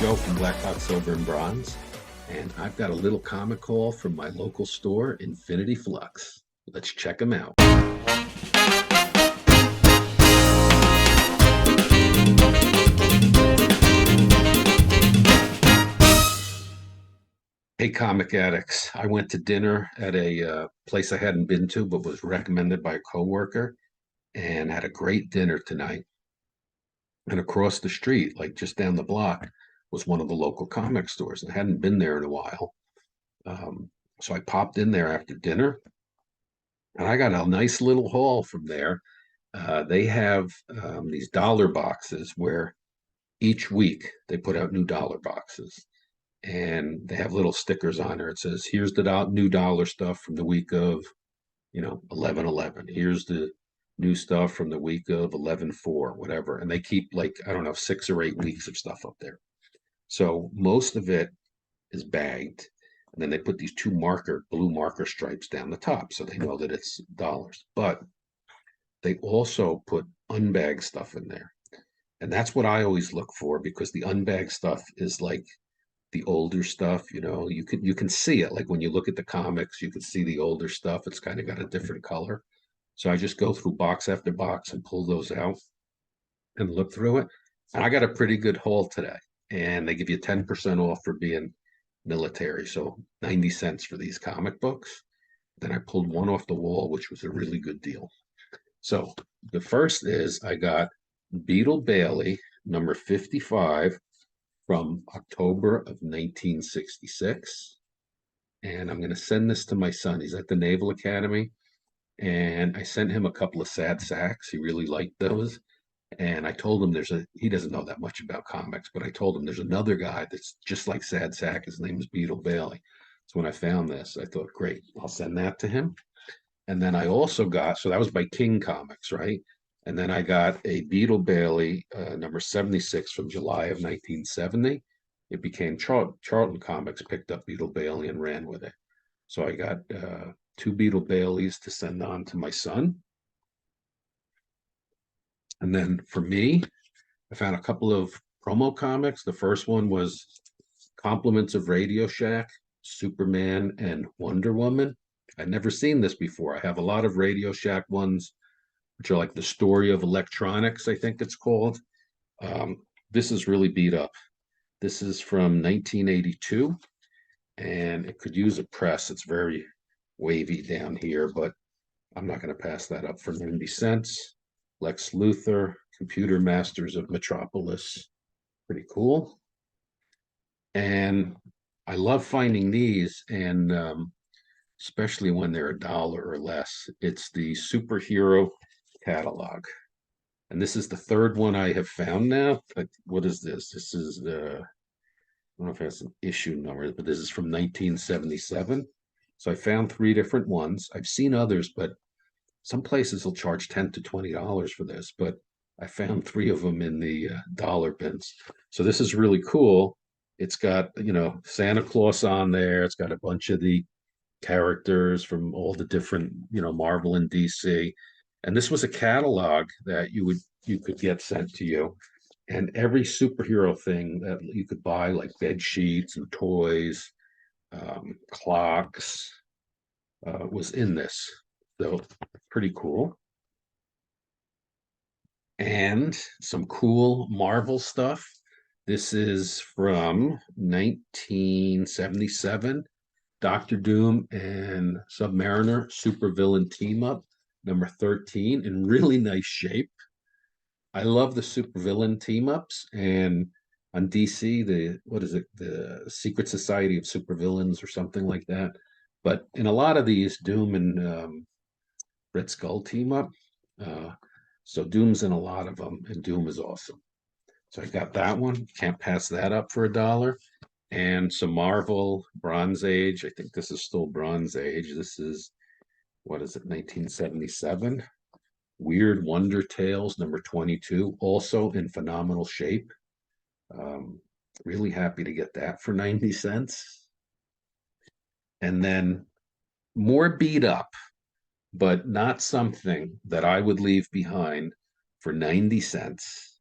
Joe from Black Box Silver and Bronze, and I've got a little comic haul from my local store, Infinity Flux. Let's check them out. Hey, comic addicts. I went to dinner at a place I hadn't been to, but was recommended by a coworker, and had a great dinner tonight. And across the street, like just down the block, was one of the local comic stores. I hadn't been there in a while. So I popped in there after dinner, and I got a nice little haul from there. They have these dollar boxes where each week they put out new dollar boxes, and they have little stickers on there. It says, "Here's the new dollar stuff from the week of, 11/11. Here's the new stuff from the week of 11/4, whatever." And they keep, like, I don't know, 6 or 8 weeks of stuff up there. So most of it is bagged, and then they put these blue marker stripes down the top so they know that it's dollars. But they also put unbagged stuff in there. And that's what I always look for, because the unbagged stuff is like the older stuff. You can see it. Like when you look at the comics, you can see the older stuff. It's kind of got a different color. So I just go through box after box and pull those out and look through it. And I got a pretty good haul today. And they give you 10% off for being military. So 90 cents for these comic books. Then I pulled one off the wall, which was a really good deal. So the first is, I got Beetle Bailey, number 55, from October of 1966. And I'm going to send this to my son. He's at the Naval Academy. And I sent him a couple of sad sacks. He really liked those. And I told him he doesn't know that much about comics, but I told him there's another guy that's just like Sad Sack. His name is Beetle Bailey. So when I found this, I thought, great, I'll send that to him. And then I also got, so that was by King Comics, right? And then I got a Beetle Bailey, number 76 from July of 1970. It became Charlton Comics picked up Beetle Bailey and ran with it. So I got two Beetle Baileys to send on to my son. And then for me, I found a couple of promo comics. The first one was Compliments of Radio Shack, Superman and Wonder Woman. I'd never seen this before. I have a lot of Radio Shack ones, which are like the story of electronics, I think it's called. This is really beat up. This is from 1982, and it could use a press. It's very wavy down here, but I'm not going to pass that up for 90 cents. Lex Luthor, Computer Masters of Metropolis. Pretty cool. And I love finding these, and especially when they're $1 or less. It's the superhero catalog. And this is the third one I have found now. But what is this? This is I don't know if it has an issue number, but this is from 1977. So I found 3 different ones. I've seen others, but some places will charge $10 to $20 for this. But I found 3 of them in the dollar bins. So this is really cool. It's got, Santa Claus on there. It's got a bunch of the characters from all the different, Marvel and DC. And this was a catalog that you could get sent to you. And every superhero thing that you could buy, like bed sheets and toys, clocks, was in this. So pretty cool. And some cool Marvel stuff. This is from 1977. Doctor Doom and Submariner supervillain team up, number 13, in really nice shape. I love the supervillain team ups, and on DC, the Secret Society of Supervillains or something like that. But in a lot of these, Doom and Red Skull team up. So Doom's in a lot of them, and Doom is awesome. So I got that one. Can't pass that up for $1. And some Marvel Bronze Age. I think this is still Bronze Age. This is, 1977. Weird Wonder Tales, number 22, also in phenomenal shape. Really happy to get that for 90 cents. And then more beat up, but not something that I would leave behind for 90 cents.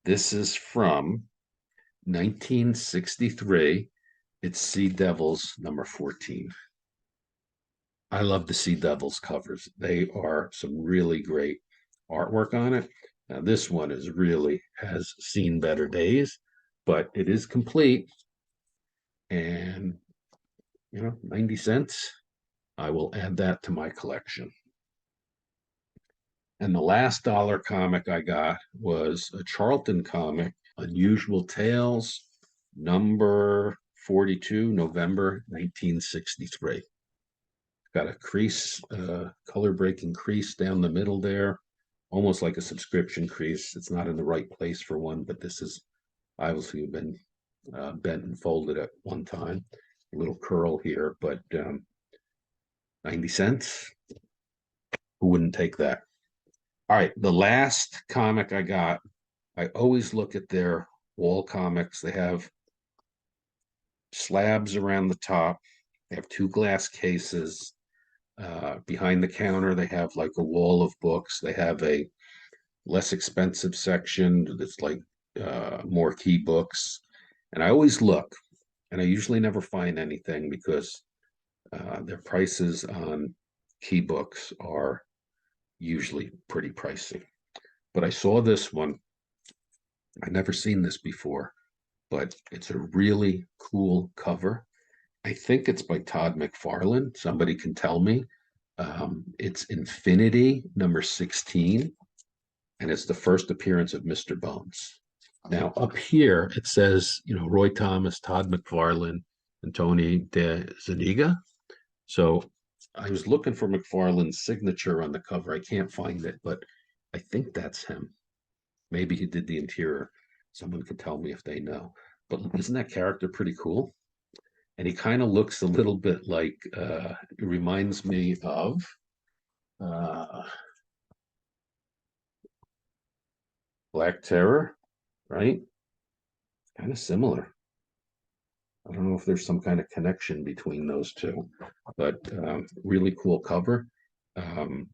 This is from 1963. It's Sea Devils number 14. I love the Sea Devils covers. They are some really great artwork on it. Now, this one is really has seen better days, but it is complete. And, 90 cents. I will add that to my collection. And the last dollar comic I got was a Charlton comic, Unusual Tales, number 42, November 1963. Got a crease, color breaking crease down the middle there, almost like a subscription crease. It's not in the right place for one, but this is obviously been bent and folded at one time. A little curl here, but 90 cents. Who wouldn't take that? All right, the last comic I got, I always look at their wall comics. They have slabs around the top. They have two glass cases. Behind the counter, they have like a wall of books. They have a less expensive section that's like more key books. And I always look, and I usually never find anything because their prices on key books are usually pretty pricey. But I saw this one. I've never seen this before, but it's a really cool cover. I think it's by Todd McFarlane. Somebody can tell me. It's Infinity number 16, and it's the first appearance of Mr. Bones. Now, up here, it says, Roy Thomas, Todd McFarlane, and Tony De Zuniga. So I was looking for McFarlane's signature on the cover. I can't find it, but I think that's him. Maybe he did the interior. Someone could tell me if they know. But isn't that character pretty cool? And he kind of looks a little bit like, it reminds me of Black Terror, right? Kind of similar. I don't know if there's some kind of connection between those two, but really cool cover. Um,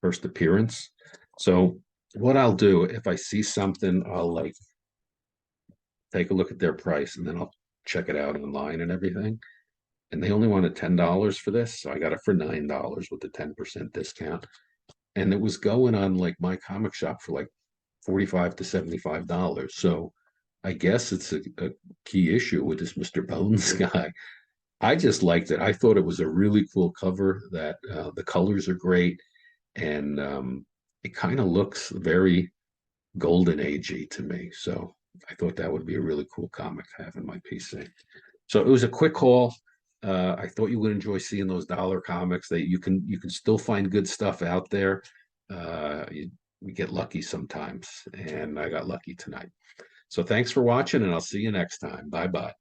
First appearance. So what I'll do if I see something, I'll like take a look at their price and then I'll check it out online and everything. And they only wanted $10 for this, so I got it for $9 with the 10% discount. And it was going on like my comic shop for like $45 to $75. So I guess it's a key issue with this Mr. Bones guy. I just liked it. I thought it was a really cool cover. That the colors are great, and it kind of looks very golden agey to me. So I thought that would be a really cool comic to have in my PC. So it was a quick haul. I thought you would enjoy seeing those dollar comics. That you can still find good stuff out there. We get lucky sometimes, and I got lucky tonight. So thanks for watching, and I'll see you next time. Bye bye.